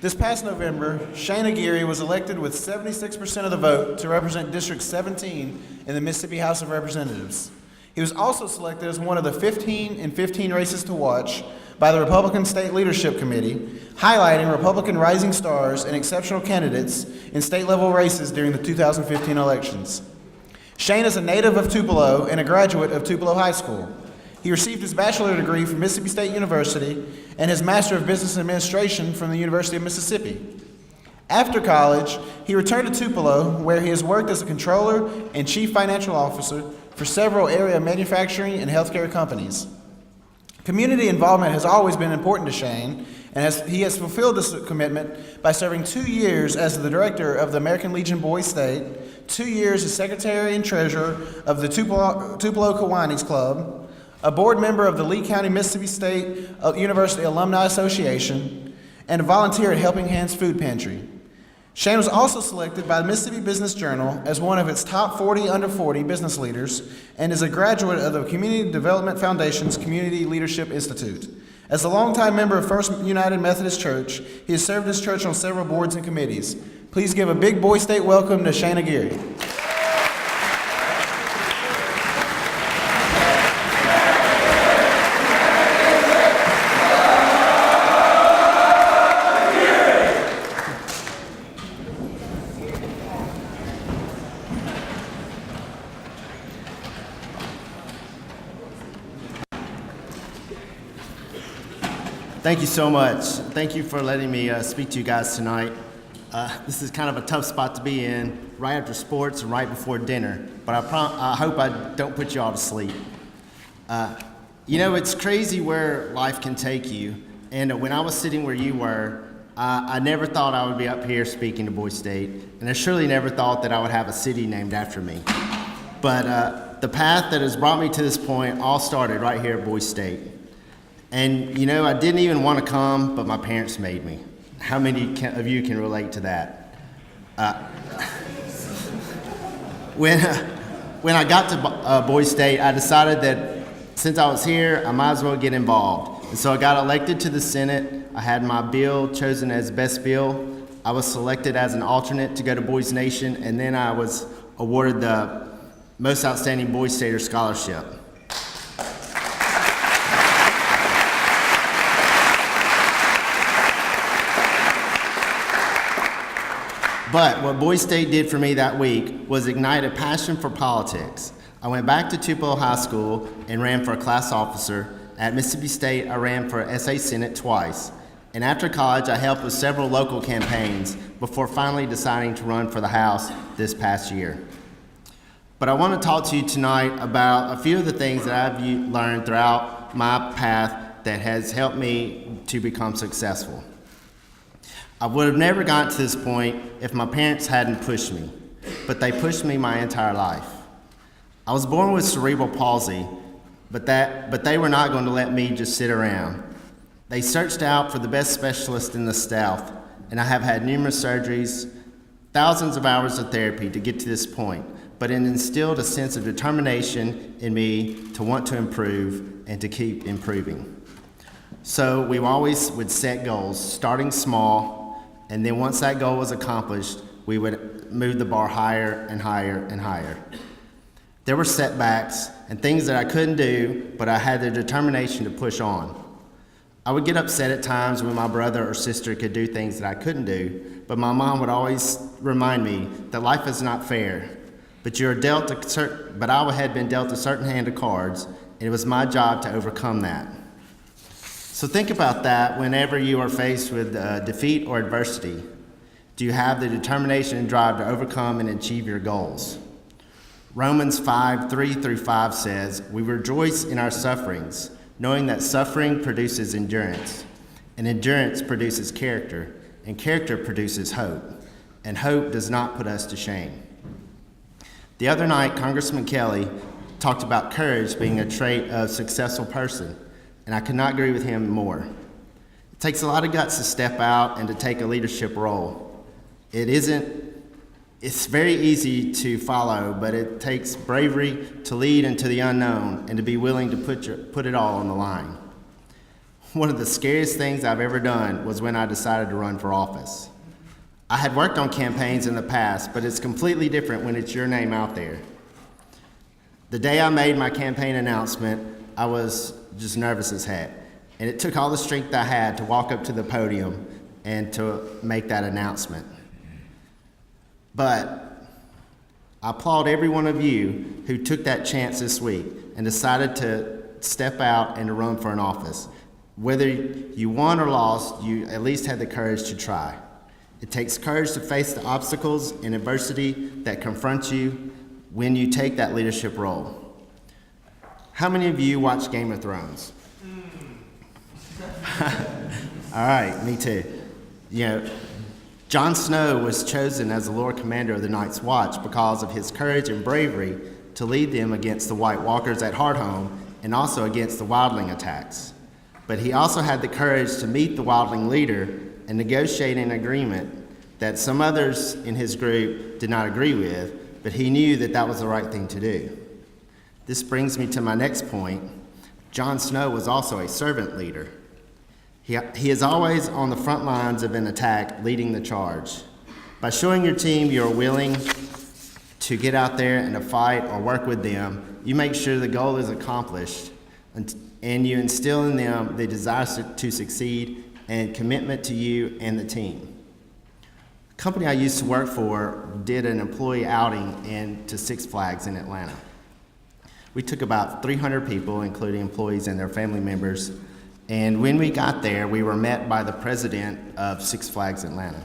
This past November, Shane Aguirre was elected with 76% of the vote to represent District 17 in the Mississippi House of Representatives. He was also selected as one of the 15 in 15 races to watch by the Republican State Leadership Committee, highlighting Republican rising stars and exceptional candidates in state-level races during the 2015 elections. Shane is a native of Tupelo and a graduate of Tupelo High School. He received his bachelor's degree from Mississippi State University and his Master of Business Administration from the University of Mississippi. After college, he returned to Tupelo, where he has worked as a controller and chief financial officer for several area manufacturing and healthcare companies. Community involvement has always been important to Shane, and he has fulfilled this commitment by serving 2 years as the director of the American Legion Boys State, 2 years as secretary and treasurer of the Tupelo Kiwanis Club, a board member of the Lee County, Mississippi State University Alumni Association, and a volunteer at Helping Hands Food Pantry. Shane was also selected by the Mississippi Business Journal as one of its top 40 under 40 business leaders and is a graduate of the Community Development Foundation's Community Leadership Institute. As a longtime member of First United Methodist Church, he has served his church on several boards and committees. Please give a big Boys State welcome to Shane Aguirre. Thank you so much. Thank you for letting me speak to you guys tonight. This is kind of a tough spot to be in, right after sports and right before dinner, but I hope I don't put you all to sleep. It's crazy where life can take you, and when I was sitting where you were, I never thought I would be up here speaking to Boys State, and I surely never thought that I would have a city named after me. But the path that has brought me to this point all started right here at Boys State. And I didn't even want to come, but my parents made me. How many of you can relate to that? When I got to Boys State, I decided that since I was here, I might as well get involved. And so I got elected to the Senate. I had my bill chosen as best bill. I was selected as an alternate to go to Boys Nation, and then I was awarded the Most Outstanding Boys Stater Scholarship. But what Boys State did for me that week was ignite a passion for politics. I went back to Tupelo High School and ran for a class officer. At Mississippi State, I ran for SA Senate twice. And after college, I helped with several local campaigns before finally deciding to run for the House this past year. But I want to talk to you tonight about a few of the things that I've learned throughout my path that has helped me to become successful. I would have never gotten to this point if my parents hadn't pushed me, but they pushed me my entire life. I was born with cerebral palsy, but they were not going to let me just sit around. They searched out for the best specialist in the South, and I have had numerous surgeries, thousands of hours of therapy to get to this point, but it instilled a sense of determination in me to want to improve and to keep improving. So we always would set goals, starting small, and then once that goal was accomplished, we would move the bar higher and higher and higher. There were setbacks and things that I couldn't do, but I had the determination to push on. I would get upset at times when my brother or sister could do things that I couldn't do, but my mom would always remind me that life is not fair, but I had been dealt a certain hand of cards, and it was my job to overcome that. So think about that whenever you are faced with defeat or adversity. Do you have the determination and drive to overcome and achieve your goals? Romans 5:3-5 says, "We rejoice in our sufferings, knowing that suffering produces endurance, and endurance produces character, and character produces hope, and hope does not put us to shame." The other night, Congressman Kelly talked about courage being a trait of a successful person, and I could not agree with him more. It takes a lot of guts to step out and to take a leadership role. It's very easy to follow, but it takes bravery to lead into the unknown and to be willing to put it all on the line. One of the scariest things I've ever done was when I decided to run for office. I had worked on campaigns in the past, but it's completely different when it's your name out there. The day I made my campaign announcement, I was just nervous as heck, and it took all the strength I had to walk up to the podium and to make that announcement. But I applaud every one of you who took that chance this week and decided to step out and to run for an office. Whether you won or lost, you at least had the courage to try. It takes courage to face the obstacles and adversity that confront you when you take that leadership role. How many of you watch Game of Thrones? All right, me too. You know, Jon Snow was chosen as the Lord Commander of the Night's Watch because of his courage and bravery to lead them against the White Walkers at Hardhome and also against the wildling attacks. But he also had the courage to meet the wildling leader and negotiate an agreement that some others in his group did not agree with, but he knew that that was the right thing to do. This brings me to my next point. Jon Snow was also a servant leader. He is always on the front lines of an attack, leading the charge. By showing your team you're willing to get out there and to fight or work with them, you make sure the goal is accomplished, and you instill in them the desire to succeed and commitment to you and the team. The company I used to work for did an employee outing to Six Flags in Atlanta. We took about 300 people, including employees and their family members, and when we got there, we were met by the president of Six Flags Atlanta.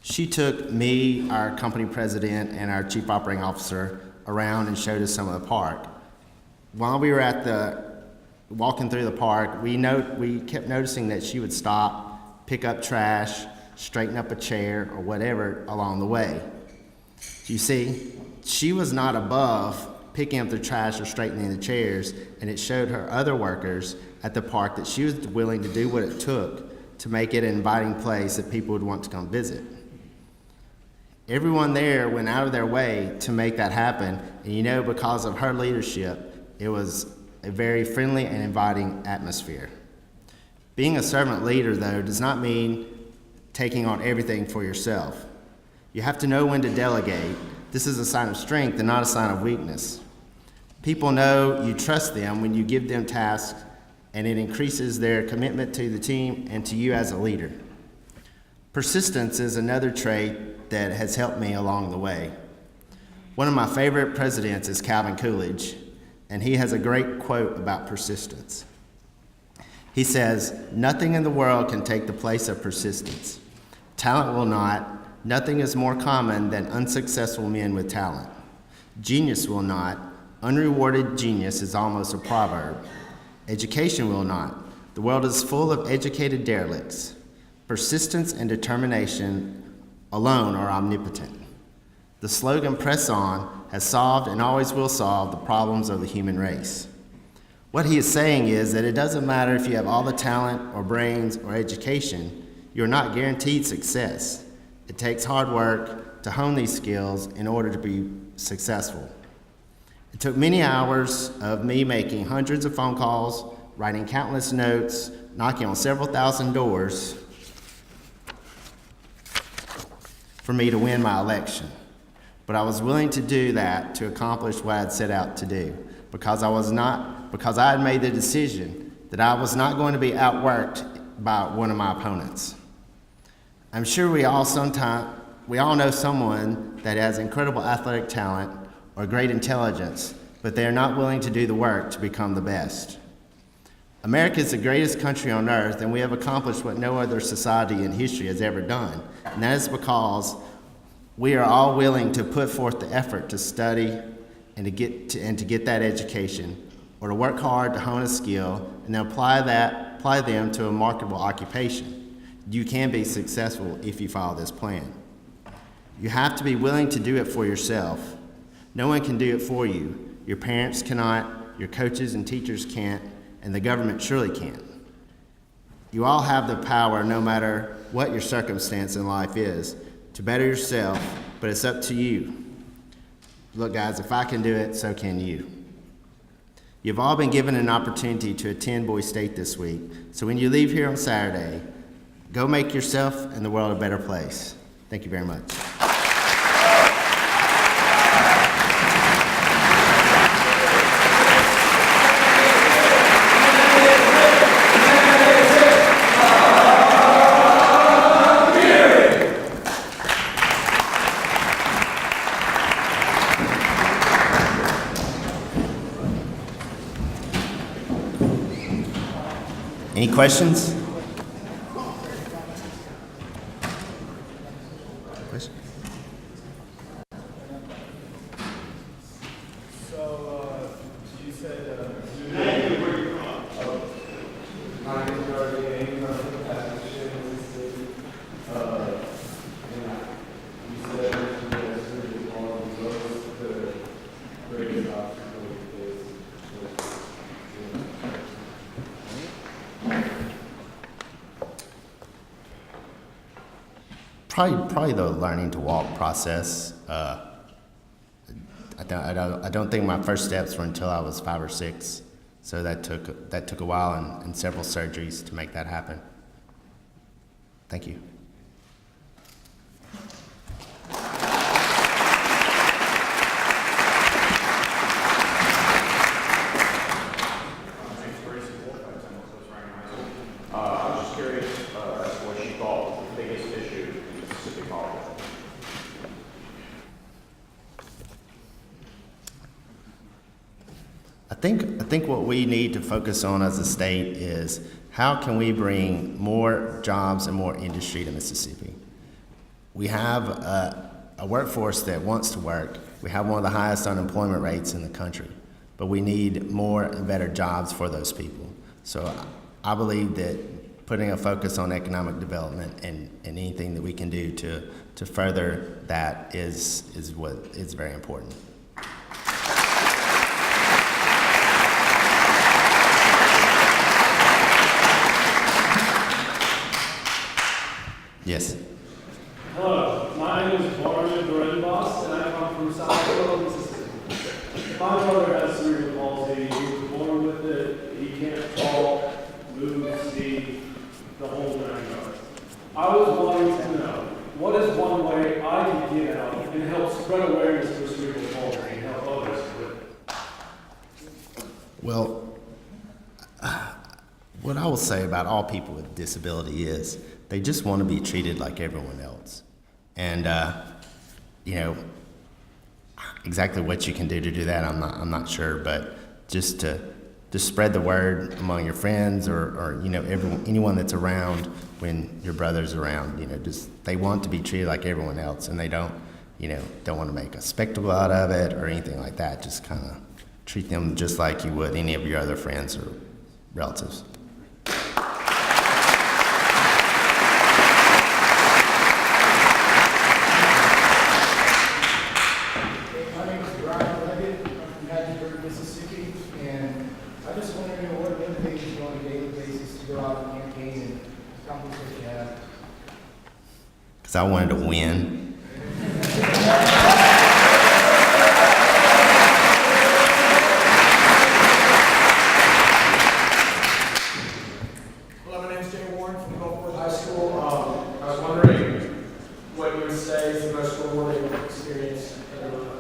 She took me, our company president, and our chief operating officer around and showed us some of the park. While we were walking through the park, we kept noticing that she would stop, pick up trash, straighten up a chair, or whatever along the way. You see, she was not above picking up the trash or straightening the chairs, and it showed her other workers at the park that she was willing to do what it took to make it an inviting place that people would want to come visit. Everyone there went out of their way to make that happen, and because of her leadership, it was a very friendly and inviting atmosphere. Being a servant leader, though, does not mean taking on everything for yourself. You have to know when to delegate. This is a sign of strength and not a sign of weakness. People know you trust them when you give them tasks, and it increases their commitment to the team and to you as a leader. Persistence is another trait that has helped me along the way. One of my favorite presidents is Calvin Coolidge, and he has a great quote about persistence. He says, "Nothing in the world can take the place of persistence. Talent will not. Nothing is more common than unsuccessful men with talent. Genius will not. Unrewarded genius is almost a proverb. Education will not. The world is full of educated derelicts. Persistence and determination alone are omnipotent. The slogan, 'Press On,' has solved and always will solve the problems of the human race." What he is saying is that it doesn't matter if you have all the talent or brains or education, you're not guaranteed success. It takes hard work to hone these skills in order to be successful. It took many hours of me making hundreds of phone calls, writing countless notes, knocking on several thousand doors for me to win my election. But I was willing to do that to accomplish what I had set out to do, because I had made the decision that I was not going to be outworked by one of my opponents. I'm sure we all know someone that has incredible athletic talent or great intelligence, but they are not willing to do the work to become the best. America is the greatest country on earth, and we have accomplished what no other society in history has ever done, and that is because we are all willing to put forth the effort to study and to get that education, or to work hard to hone a skill and then apply them to a marketable occupation. You can be successful if you follow this plan. You have to be willing to do it for yourself. No one can do it for you. Your parents cannot, your coaches and teachers can't, and the government surely can't. You all have the power, no matter what your circumstance in life is, to better yourself, but it's up to you. Look, guys, if I can do it, so can you. You've all been given an opportunity to attend Boise State this week, so when you leave here on Saturday, go make yourself and the world a better place. Thank you very much. Any questions? Probably the learning to walk process. I don't think my first steps were until I was 5 or 6, so that took a while and several surgeries to make that happen. Thank you. I was just curious as to what she thought was the biggest issue in Mississippi politics. I think what we need to focus on as a state is how can we bring more jobs and more industry to Mississippi. We have a workforce that wants to work. We have one of the highest unemployment rates in the country, but we need more and better jobs for those people. So I believe that putting a focus on economic development and anything that we can do to further that is what is very important. Yes. Hello, my name is Barney Brenboss, and I come from Southfield, Mississippi. My brother has cerebral palsy. He was born with it. He can't talk, move, see, the whole 9 yards. I was wanting to know, what is one way I can get out and help spread awareness for cerebral palsy and help others with it? Well, what I will say about all people with disability is they just want to be treated like everyone else. And, exactly what you can do to do that, I'm not sure, but just to spread the word among your friends or anyone that's around when your brother's around, just they want to be treated like everyone else, and they don't want to make a spectacle out of it or anything like that. Just kind of treat them just like you would any of your other friends or relatives. Mississippi, and I just want to know what motivates you on a daily basis to go out and campaign and accomplish what you have. Because I wanted to win. Hello, my name is Jay Warren from Gulfport High School. I was wondering what you would say is the most rewarding experience of your life.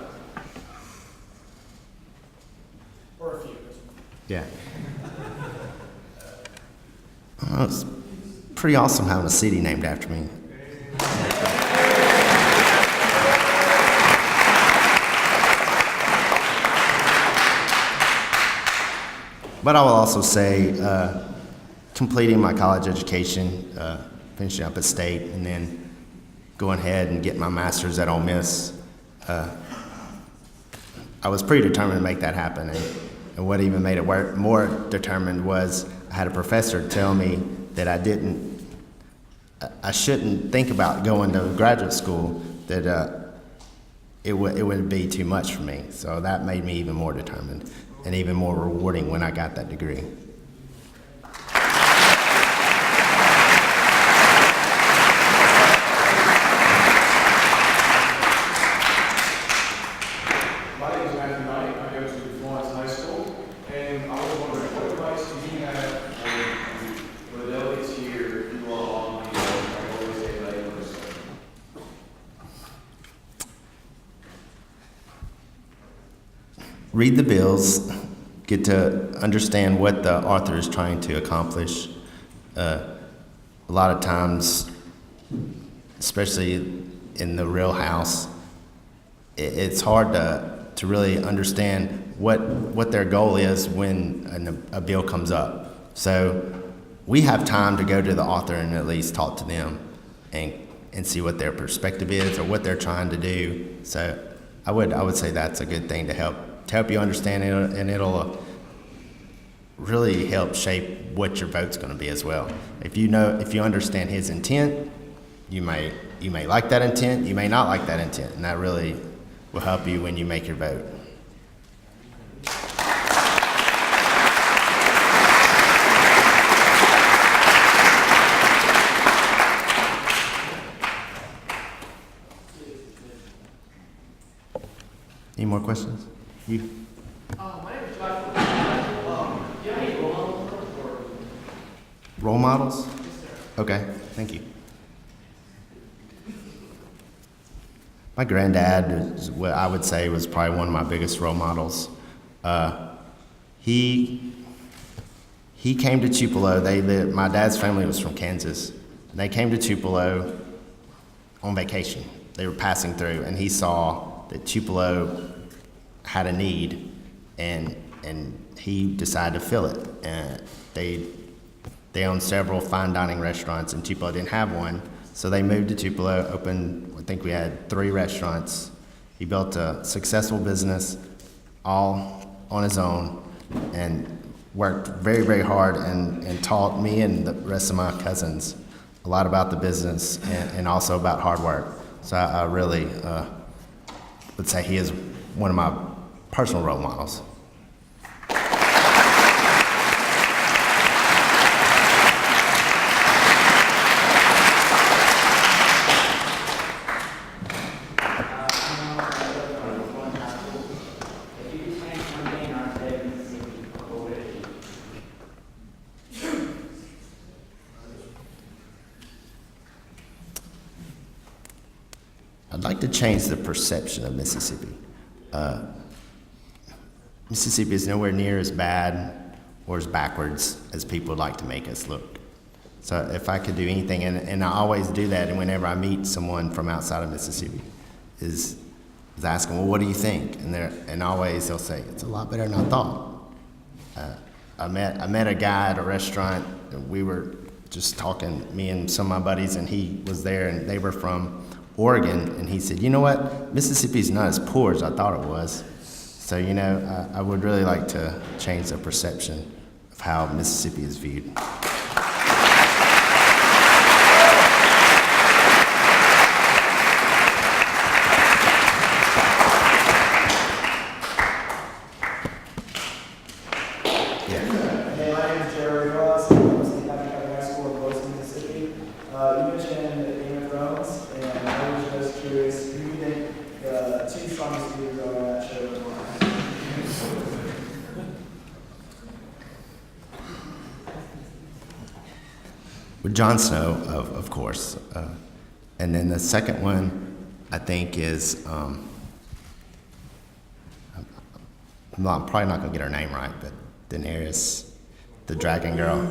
Or a few. Yeah. It's pretty awesome having a city named after me. But I will also say completing my college education, finishing up at State, and then going ahead and getting my master's at Ole Miss. I was pretty determined to make that happen. And what even made it more determined was I had a professor tell me that I shouldn't think about going to graduate school, that it would be too much for me. So that made me even more determined and even more rewarding when I got that degree. My name is Matthew Knight. I go to Florence High School, and read the bills, get to understand what the author is trying to accomplish. A lot of times, especially in the real house, it's hard to really understand what their goal is when a bill comes up. So we have time to go to the author and at least talk to them and see what their perspective is or what they're trying to do. So I would say that's a good thing to help you understand it, and it'll really help shape what your vote's going to be as well. If you understand his intent, you may like that intent, you may not like that intent, and that really will help you when you make your vote. Any more questions? You? My name is Joshua. Do you have any role models or? Role models? Okay, thank you. My granddad is what I would say was probably one of my biggest role models. He came to Tupelo. My dad's family was from Kansas. They came to Tupelo on vacation. They were passing through, and he saw that Tupelo had a need, and he decided to fill it. And they owned several fine dining restaurants, and Tupelo didn't have one, so they moved to Tupelo, opened, I think we had 3 restaurants. He built a successful business all on his own and worked very, very hard and taught me and the rest of my cousins a lot about the business and also about hard work. So I really would say he is one of my personal role models. I'd like to change the perception of Mississippi. Mississippi is nowhere near as bad or as backwards as people would like to make us look. So if I could do anything, and I always do that, and whenever I meet someone from outside of Mississippi, is ask them, well, what do you think? And always they'll say, it's a lot better than I thought. I met a guy at a restaurant, and we were just talking, me and some of my buddies, and he was there, and they were from Oregon, and he said, you know what, Mississippi's not as poor as I thought it was. So, I would really like to change the perception of how Mississippi is viewed. Hey, my name is Jerry Ross. I'm from St. Patrick High School in Bozeman, Mississippi. You mentioned Game of Thrones, and I was just curious, who do you think the 2 strongest leaders are on that show and why? With Jon Snow, of course. And then the second one, I think, is, I'm probably not going to get her name right, but Daenerys, the dragon girl.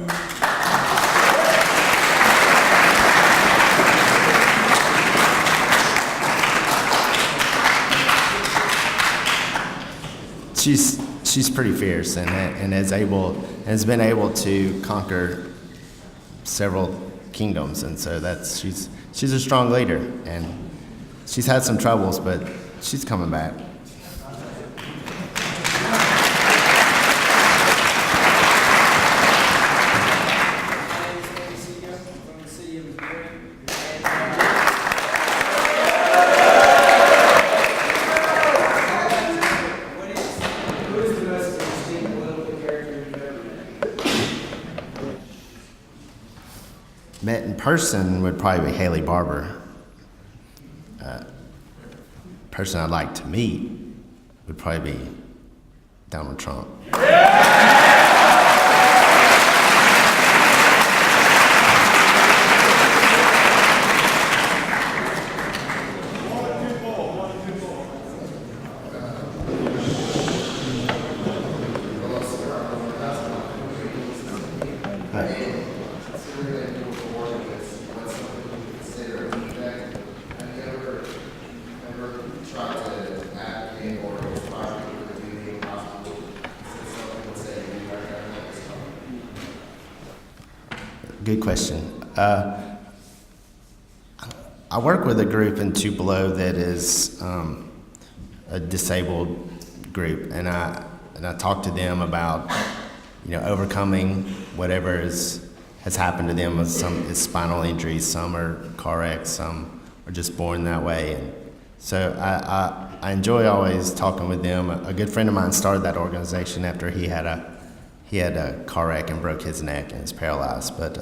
She's pretty fierce and has been able to conquer several kingdoms, and so she's a strong leader, and she's had some troubles, but she's coming back. Met in person would probably be Haley Barbour. Person I'd like to meet would probably be Donald Trump. good question. I work with a group in Tupelo that is a disabled group, and I talk to them about overcoming whatever has happened to them. Some is spinal injuries, some are car wrecks, some are just born that way. And so I enjoy always talking with them. A good friend of mine started that organization after he had a car wreck and broke his neck and is paralyzed. But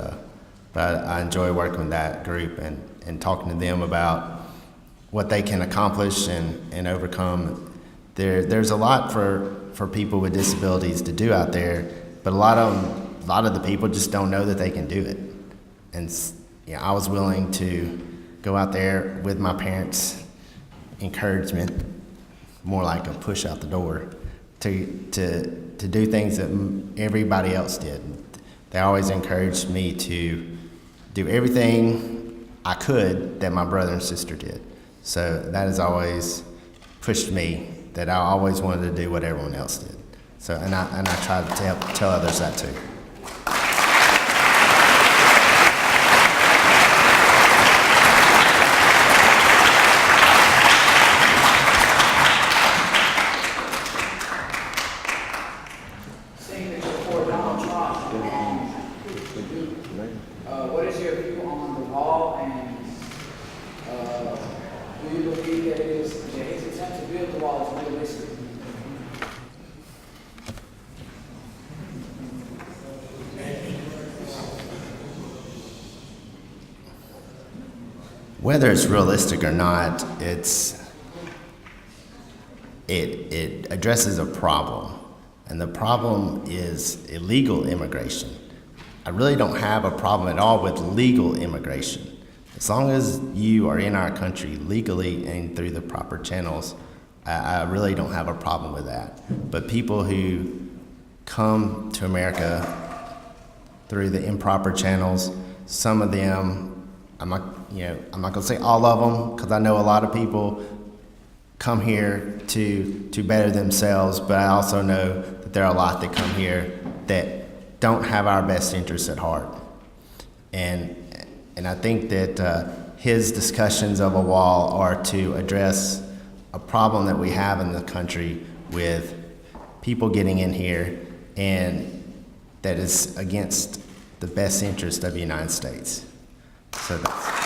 I enjoy working with that group and talking to them about what they can accomplish and overcome. There's a lot for people with disabilities to do out there, but a lot of the people just don't know that they can do it. And I was willing to go out there with my parents' encouragement, more like a push out the door, to do things that everybody else did. They always encouraged me to do everything I could that my brother and sister did. So that has always pushed me, that I always wanted to do what everyone else did. So and I try to tell others that too. Seeing that you're for Donald Trump, what is your view on the wall, and do you believe that his attempt to build the wall is realistic? Whether it's realistic or not, it addresses a problem, and the problem is illegal immigration. I really don't have a problem at all with legal immigration. As long as you are in our country legally and through the proper channels, I really don't have a problem with that. But people who come to America through the improper channels, some of them, I'm not gonna say all of them, because I know a lot of people come here to better themselves, but I also know that there are a lot that come here that don't have our best interests at heart. And I think that his discussions of a wall are to address a problem that we have in the country with people getting in here, and that is against the best interest of the United States. So that's